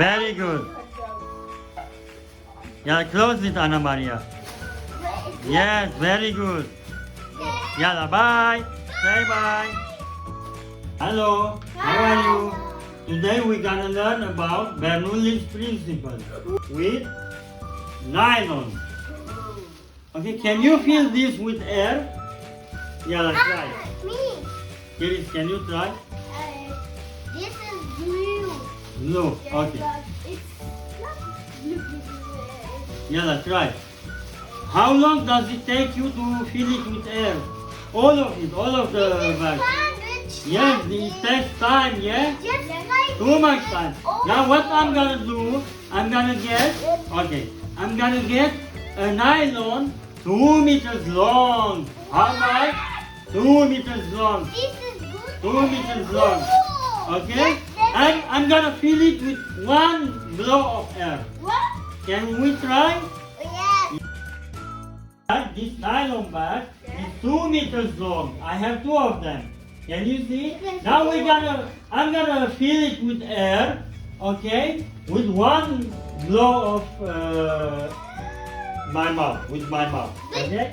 Very good. Yeah, close it, Anna Maria. Yes, very good. Yalla, bye. Say bye. Hello, how are you? Today we're gonna learn about Bernoulli's principle with nylon. Okay, can you fill this with air? Yalla, try. Me. Kiris, can you try? This is blue. Blue, okay. It's not blue. Yalla, try. How long does it take you to fill it with air? All of it, all of the bag. Yes, it takes time, yeah? Just like Too much time. Now what I'm gonna do, I'm gonna get a nylon 2 meters long. How much? 2 meters long. this is good. 2 meters long. Okay? And I'm gonna fill it with 1 blow of air. What? Can we try? Yes. This nylon bag is 2 meters long. I have 2 of them. Can you see? Now I'm gonna fill it with air, okay? With 1 blow of my mouth, okay?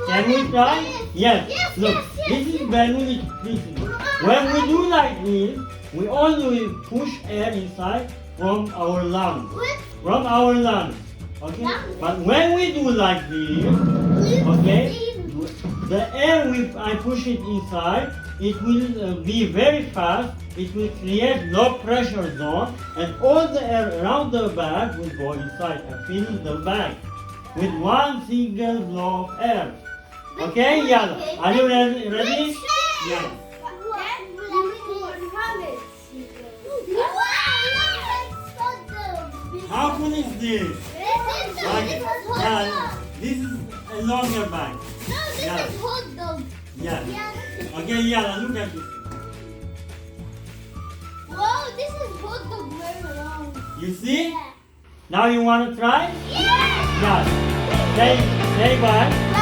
Can we try? Yes. Look, this is Bernoulli principle. When we do like this, we only push air inside from our lungs. Okay? But when we do like this, okay, the air I push it inside, it will be very fast. It will create low pressure zone, and all the air around the bag will go inside and fill the bag with 1 single blow of air. Okay, Yalla. Are you ready? Yeah. How cool is this? Okay. Yeah, this is a longer bag. Yeah. Yeah. Okay, Yalla, look at this. Wow, this is hot dog very long. You see? Now you want to try? Yeah. Yeah. Say bye.